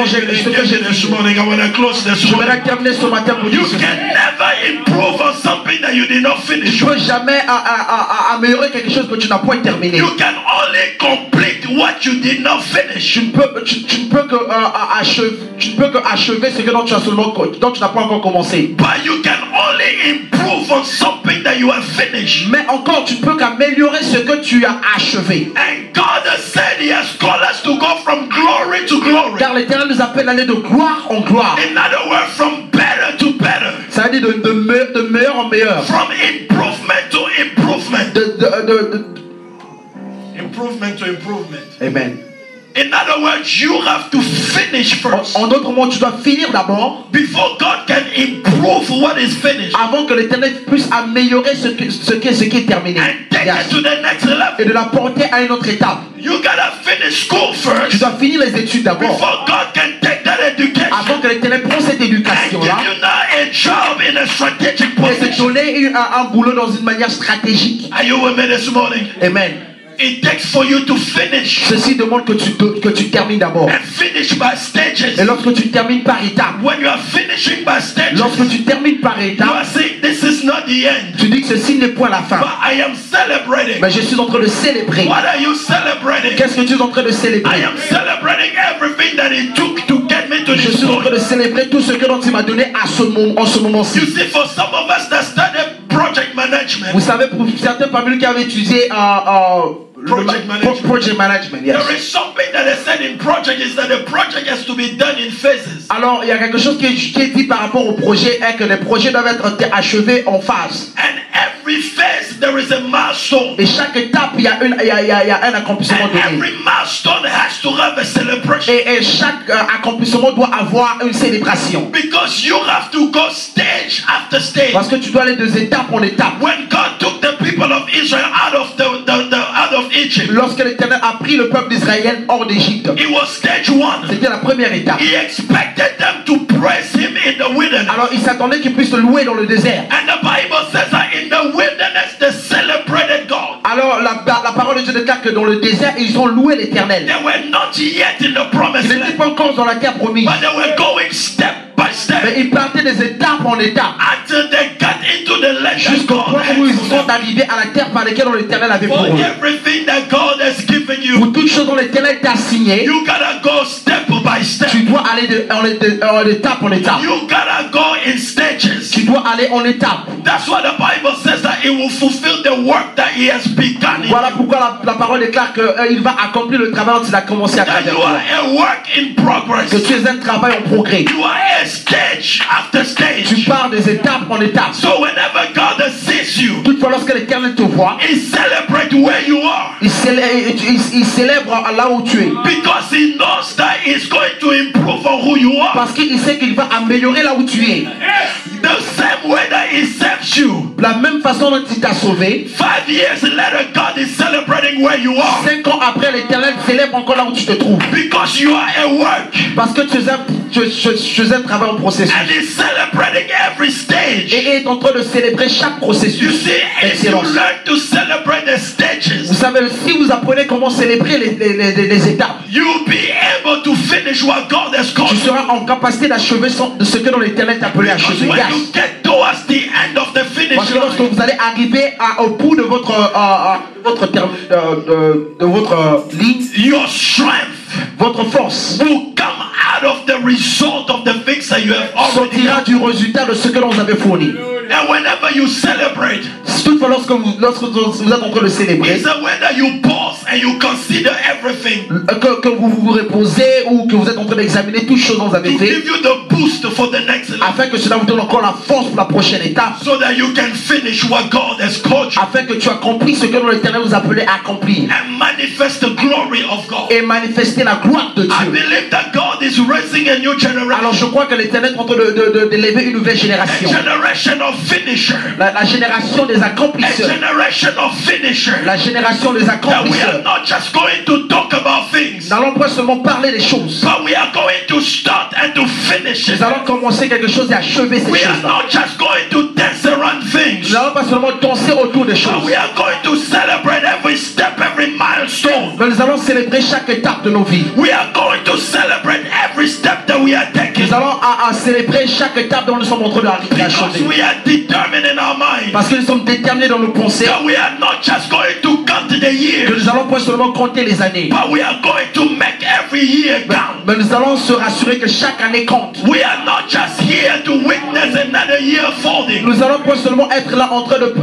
j'ai This morning, I want to close this Je morning. vais terminer ce matin pour dire You ceci. can never improve on something that you did not finish. Tu ne peux jamais améliorer quelque chose que tu n'as pas terminé. You can only complete what you did not finish. Tu ne peux que achever ce que dont tu n'as pas encore commencé. But you can only improve on something that you have finished. Mais encore, tu ne peux qu'améliorer ce que tu as achevé. And God has said He has called us to go from glory to glory. Car l'Éternel nous appelle à aller de gloire en gloire. In other words, from better to better. Ça veut dire de meilleur en meilleur. From improvement to improvement. Improvement to improvement. Amen. In other words, you have to finish first. En d'autres mots, tu dois finir d'abord. Before God can improve what is finished. Avant que l'Éternel puisse améliorer ce qui est terminé. And take it to the next level. Et de la porter à une autre étape. You gotta finish school first. Tu dois finir les études d'abord. Before God can take that education. Avant que l'Éternel prenne cette éducation-là. And give you now a job in a strategic Et te position. donner un boulot dans une manière stratégique. Are you with me this morning? Amen. It takes for you to finish. Ceci demande que tu termines d'abord. And finish by stages. Et lorsque tu termines par étapes. When you are finishing by stages. Lorsque tu termines par You étapes. are saying this is not the end. Tu dis que ceci n'est point la fin. But I am celebrating. Mais je suis en train de célébrer. What are you celebrating? Qu'est-ce que tu es en train de célébrer? I am celebrating everything that it took to get me to Je this suis en train de point. célébrer tout ce que tu m'as donné en ce moment-ci. You see, for some of us that started project management, Vous savez, pour certains parmi nous qui avaient utilisé project management, yes. there is something that is said in project is that the project has to be done in phases. Alors, il y a quelque chose qui est dit par rapport au projet, est que les projets doivent être achevés en phase. And every phase there is a milestone. Et chaque étape, il y a un accomplissement And donné. every milestone has to have a celebration. Et chaque accomplissement doit avoir une célébration. Because you have to go stage after stage. Parce que tu dois aller de étape en étape. When God took the people of Israel out of Egypt, Lorsque l'Éternel a pris le peuple d'Israël hors d'Égypte, it was stage one. c'était la première étape. He expected them to praise Him in the wilderness. Alors il s'attendait qu'ils puissent le louer dans le désert. And the Bible says that in the wilderness they celebrated God. Alors la parole de Dieu déclare que dans le désert, ils ont loué l'Éternel. They were not yet in the promised Ils n'étaient land, pas encore dans la terre promise. but they were going step by Mais step ils partaient des étapes en étapes. until they got into the land that Jusqu'au God point had où ils for sont them. arrivés à la terre par laquelle l'Éternel avait pour For eux. everything that God has given Pour you, toute chose dont l'Éternel t'a signé, you gotta go step by step. tu dois aller d'étape en étape. You gotta go in stages. Tu dois aller en étape. That's why the Bible says that He will fulfill the work that He has begun in Voilà you. pourquoi la parole déclare qu'il va accomplir le travail dont il a commencé à That travers you toi. are a work in progress. Que tu es un travail en progrès. You are a stage after Tu stage. pars des étapes en étapes. So whenever God sees you, Toutefois, lorsque l'Éternel te voit, He celebrates where you are. il célèbre là où tu es. Because He knows that He's going to improve on who you are. Parce qu'il sait qu'il va améliorer là où tu es. The same way that He saves you. La même façon dont il t'a sauvé, 5 years later, God is celebrating where you are. 5 ans après, l'Éternel célèbre encore là où tu te trouves. Because you are a work. Parce que tu es un travail en processus. And He's celebrating every stage. Et il est en train de célébrer chaque You processus see, if you d'excellence. learn to celebrate the stages, Vous savez, si vous apprenez comment célébrer les étapes, you'll be able to finish what God has called tu you. seras en capacité d'achever de ce que dans l'Éternel t'a appelé à Because achever. when Yes. you get towards the end of the finish Parce que lorsque line, vous allez arriver au bout de votre ligne, your strength votre force will come out of the result of the things that you have already sortira done. du résultat de ce que l'on vous avait fourni. And whenever you celebrate, Toutefois, lorsque vous êtes en train de célébrer, it's a way that you pause and you consider everything que vous vous reposez ou que vous êtes en train d'examiner toutes choses dont vous avez to fait, give you the boost for the next level, afin que cela vous donne encore la force pour la prochaine étape, so that you can finish what God has called you afin que tu accomplisses ce que l'Éternel vous appelait à accomplir and manifest the glory of God. et manifester la gloire de I Dieu. believe that God is raising a new Alors generation, je crois que l'Éternel est en train d'élever une nouvelle a génération, generation of finishers, la génération des a accomplisseurs, generation of finishers. la génération des That we are accomplisseurs. not just going to talk about things, Nous n'allons pas seulement parler des choses, but we are going to start and to finish it. nous allons commencer quelque chose et achever ces We are choses-là. not just going to dance around things, Nous n'allons pas seulement danser autour des but choses, we are going to celebrate every step, every milestone. mais Mais nous allons célébrer chaque étape de nos vies. We are going to celebrate every step that we are taking. Nous allons à célébrer chaque étape dont nous sommes en train d'arriver à Because chanter. we are determined in our mind Parce que nous sommes déterminés dans nos pensées. that we are not just going to count the Que years, nous allons pas seulement compter les années. but we are going to make every year count. Mais nous allons se rassurer que chaque année compte. We are not just here to witness another year folding Nous allons pas seulement être là en train de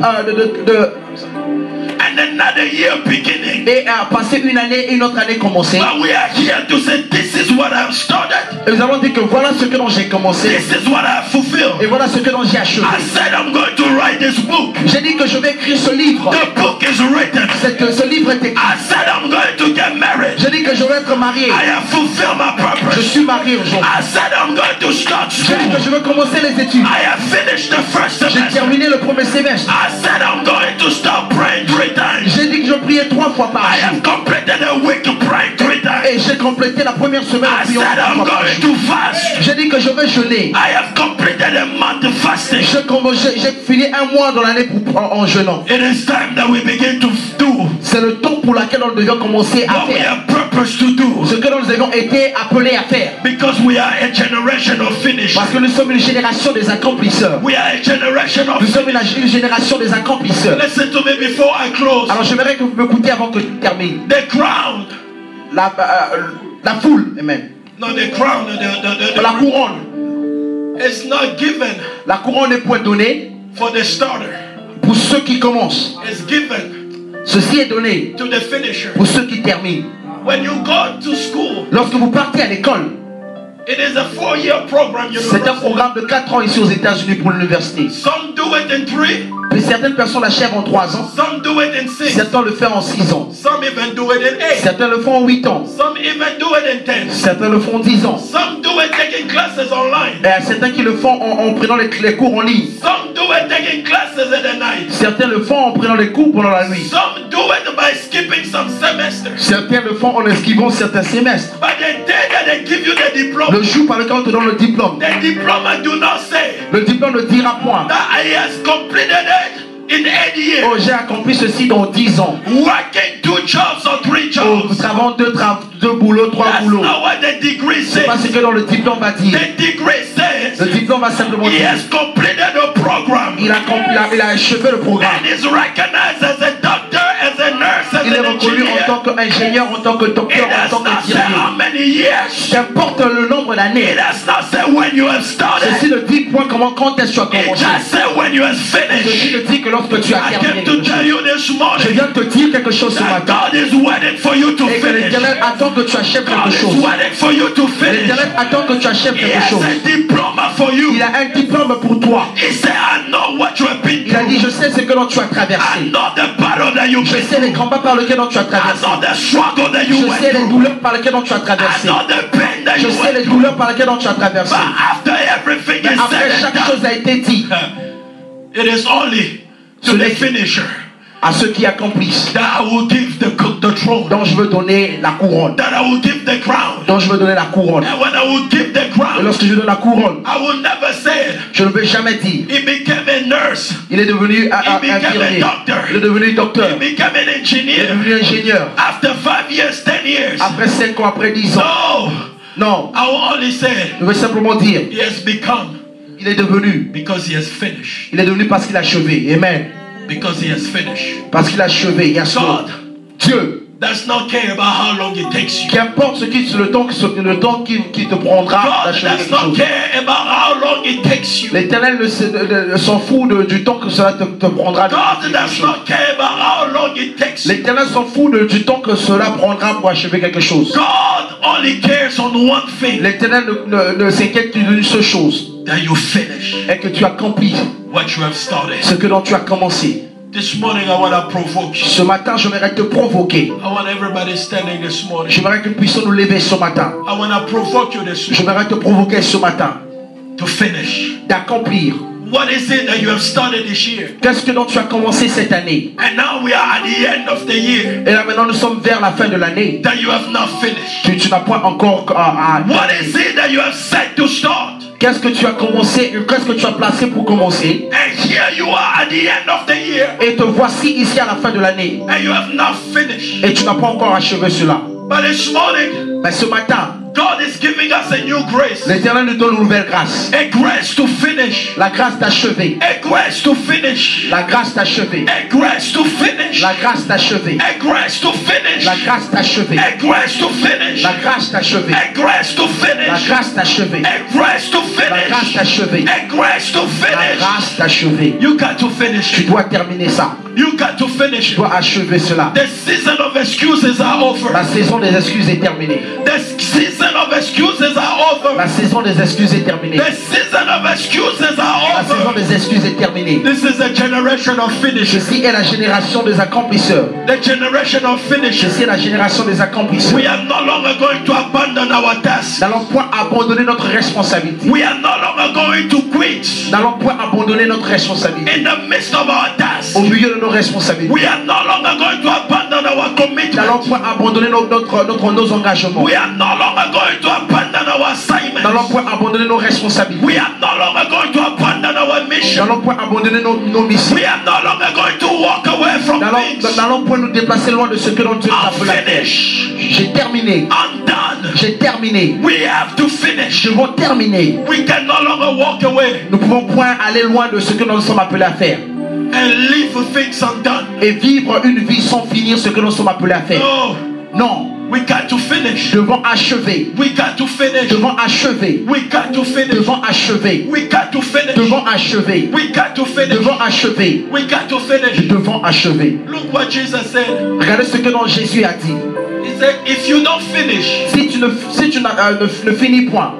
and another year beginning, et passer une année et une autre année commencer. but we are here to say this is what I've started, Et nous allons dire que voilà ce que dont j'ai commencé this is what I've fulfilled. et voilà ce que dont j'ai achevé. I said I'm going to write this book. J'ai dit que je vais écrire ce livre. The book is written. Ce livre est écrit. I said I'm going to get married. J'ai dit que je vais être marié. I have fulfilled my Je purpose. suis marié aujourd'hui. I said I'm going to start J'ai dit que school. je vais commencer les études. I have finished the first J'ai semester. terminé le premier semestre. I said I'm going to start praying 3 times. J'ai dit que je priais 3 fois par I jour. have completed a week of praying 3 times. Et j'ai complété la première semaine en I priant said 3 I'm fois par going jour. to fast. J'ai dit que je vais jeûner. I have completed a month of fasting. J'ai fini un mois dans l'année en jeûnant. It is time that we begin to do C'est le temps pour lequel nous devions commencer à what we faire have purpose to do. ce que nous avons été appelés à faire. Because we are a generation of finishers. Parce que nous sommes une génération des accomplisseurs. We are a generation of Nous sommes une génération des accomplisseurs. Listen to me before I close. Alors j'aimerais que vous m'écoutiez avant que je termine. The crown, La foule, amen. no, the crown, La couronne. it's not given La couronne n'est point donnée for the starter. pour ceux qui commencent. It's given Ceci est donné to the finisher. pour ceux qui terminent. When you go to school, Lorsque vous partez à l'école, it is a 4-year program. c'est un University. programme de 4 ans ici aux États-Unis pour l'université. Some do it in 3, Mais certaines personnes l'achèvent en 3 ans. some do it in 6, Certains le font en 6 ans. some even do it in 8, Certains le font en 8 ans. some even do it in 10, Certains le font en 10 ans. some do it taking classes online, Et certains qui le font en prenant les cours en ligne. some do it taking classes at the night, Certains le font en prenant les cours pendant la nuit. some do it by skipping some semesters. Certains le font en esquivant certains semestres. But the day that they give you the diploma, Le jour par lequel on te donne le diplôme, the diploma do not say le diplôme ne dira point: that I has completed it in 8 years, oh, j'ai accompli ceci dans 10 ans. working 2 jobs or 3 Oh, nous jobs. travaillons 2 boulots, 3 That's boulots. not what the degree C'est pas says. ce que dans le diplôme va dire. The degree says Le diplôme va simplement he dire: has completed the program il a achevé le programme. and is recognized as a doctor, as a nurse, as Il est an reconnu en engineer. tant qu'ingénieur, en tant que It docteur, en does tant not say qu'infirmier. how many years. Qu'importe le nombre d'années, It does not say when you have started. ceci ne dit point quand est-ce que tu as It commencé. just says when you have Ceci finished. ne dit que lorsque tu as I terminé came to quelque tell chose. you this Je morning viens de te dire quelque chose ce that matin. God is waiting for you to Et que finish. l'Éternel attend que tu achèves God quelque is chose. waiting for you to finish. L'Éternel attend que tu achèves He quelque has chose. a diploma for you. Il a un diplôme pour toi. He said, I know what you have been Il a dit: through. je sais ce que tu as I traversé. know the battle that you've Je been sais les through. combats par lesquels tu as I traversé. know the struggle that you Je went sais les through. douleurs par lesquelles tu as I traversé. know the pain that Je you sais went les through. douleurs par lesquelles tu as traversé. But after everything Mais is après said chaque and chose a été dit, done, it is only to Ce the n'est- finisher à ceux qui accomplissent, that I will give the throne, dont je veux donner la couronne. that I will give the crown. Dont je veux donner la couronne. And when I will give the Et crown, lorsque je donne la couronne, I will never say je ne vais jamais dire: he became a nurse, il est devenu un became a infirmier. doctor. Il est devenu docteur. he became an Il est engineer. devenu ingénieur. After 5 years, 10 years. Après 5 ans, après 10 ans. No, Non, I will only say je veux simplement dire: he has become il est devenu. because he has finished. Il est devenu parce qu'il a achevé. Amen. Because he has finished. Parce qu'il a achevé. Il a achevé. God Dieu, does not care about how long it takes you. qu'importe le temps qui te prendra God d'achever does quelque not chose. care about how long it takes you. L'Éternel ne s'en fout du temps que cela te prendra. de God quelque does chose. not care about how long it takes you. L'Éternel s'en fout du temps que cela prendra pour achever quelque chose. God only cares on one thing, L'Éternel ne s'inquiète d'une seule chose, that you finish est que tu accomplis what you have started. ce que dont tu as commencé. This morning I want to provoke you. Ce matin, j'aimerais te provoquer. I want everybody standing this morning. J'aimerais que nous puissions nous lever ce matin. I want to provoke you this morning J'aimerais te provoquer ce matin to finish. d'accomplir. What is it that you have started this year? Qu'est-ce que dont tu as commencé cette année? And now we are at the end of the year Et là maintenant, nous sommes vers la fin de l'année. that you have not finished. Tu n'as point encore à What is it that you have set to start? Qu'est-ce que tu as commencé, qu'est-ce que tu as placé pour commencer? And here you are at the end of the year. Et te voici ici à la fin de l'année. And you have not finished. Et tu n'as pas encore achevé cela. But this morning, Mais ce matin, God is giving us a new grace. l'Éternel nous donne une nouvelle grâce. A grace to finish. La grâce d'achever. A grace to finish. La grâce d'achever. A grace to finish. La grâce d'achever. A grace to finish. La grâce d'achever. A grace to finish. La grâce d'achever. A grace to La finish. grâce d'achever. A grace to La grâce finish. d'achever. A grace to La finish. grâce d'achever. You got to finish Tu it. dois terminer ça. You got to finish Tu it. dois achever cela. The season of excuses are over. La saison des excuses est terminée. The season of excuses are over. La saison des excuses est terminée. The season of excuses La are saison over. des excuses est terminée. This is a generation of finishers. Ceci est la génération des accomplisseurs. The generation of finishers. Ceci est la génération des accomplisseurs. We are no longer going to abandon our tasks. Nous n'allons point abandonner notre responsabilité. We are no longer going to quit Nous n'allons point abandonner notre responsabilité. in the midst of our tasks. Au milieu de nos responsabilités. We are no longer going to abandon our Nous n'allons commitment. point abandonner nos engagements. We are no longer going to abandon our Nous n'allons assignments. point abandonner nos responsabilités. We are no longer going to abandon our Nous mission. n'allons point abandonner nos missions. We are no longer going to walk away from things. Nous n'allons point nous déplacer loin de ce que Dieu nous a appelé à faire. Unfinished, J'ai terminé. undone. J'ai terminé. We have to finish. Nous devons terminer. We can no longer walk away Nous ne pouvons point aller loin de ce que nous sommes appelés à faire. and leave things undone. Et vivre une vie sans finir ce que nous sommes appelés à faire. No, Non. we got to finish. Nous devons achever. We got to finish. Nous devons achever. We got to Nous finish. devons achever. We got to Nous finish. devons achever. We got to Nous finish. devons achever. We got to Nous finish. devons achever. Look what Jesus said. Regardez ce que Jésus a dit. He said, if you don't finish, Si tu ne finis point,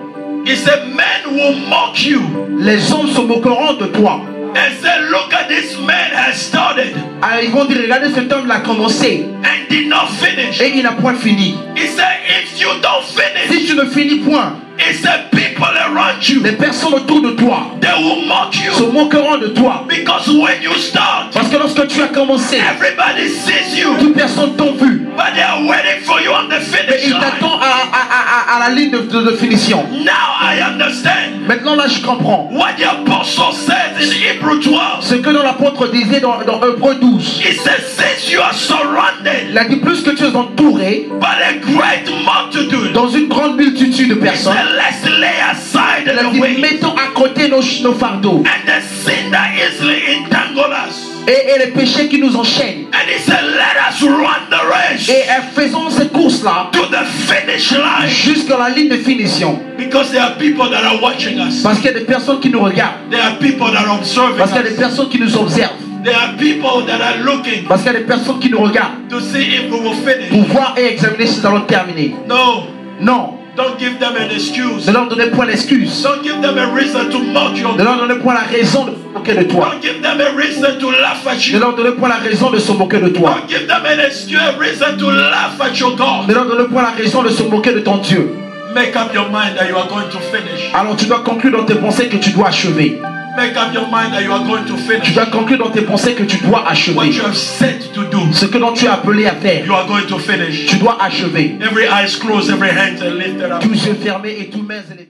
he said, men will mock you les hommes se moqueront de toi. and say, look at this man has started Alors, ils vont dire, regardez cet homme l'a commencé and did not finish. et il n'a point fini. He said, if you don't finish, Si tu ne finis point, he said, people around you, les personnes autour de toi they will mock se you moqueront de toi. because when you start, Parce que lorsque tu as commencé, everybody sees you, toutes personnes t'ont vu. but they are waiting for you on the Et finish ils line. t'attendent à la ligne de finition. Now I understand Maintenant là, je comprends. what the apostle says in Hebrew 12. Ce que l'apôtre disait dans Hébreux 12. He says, since you are surrounded Il a dit plus que tu es entouré by a great multitude, dans une grande multitude de he personnes. said, let's lay aside Il a the dit weight mettons à côté nos fardeaux and the sin that easily entangle us. et les péchés qui nous enchaînent. And he said, let us run the race Et faisons cette course-là to the finish line. jusqu'à la ligne de finition. Because there are people that are watching us. Parce qu'il y a des personnes qui nous regardent. There are people that are observing Parce qu'il y a des us. personnes qui nous observent. There are people that are looking Parce qu'il y a des personnes qui nous regardent to see if we will finish. pour voir et examiner si nous allons terminer. No, Non. don't give them an excuse. Ne leur donnez point l'excuse. Don't give them a reason to mock you. Ne leur donnez point la raison de se moquer de toi. Don't give them a reason to laugh at Ne you. leur donnez point la raison de se moquer de toi. Don't give them an excuse, a reason to laugh at your Ne God. leur donnez point la raison de se moquer de ton Dieu. Make up your mind that you are going to finish. Alors tu dois conclure dans tes pensées que tu dois achever. Make up your mind that you are going to Tu finish. dois conclure dans tes pensées que tu dois What achever. you have set to do, Ce que dont tu es appelé à faire, you are going to finish. tu dois achever. Every eyes closed, every hand lifted up. Tous yeux fermés et tous mains élevées.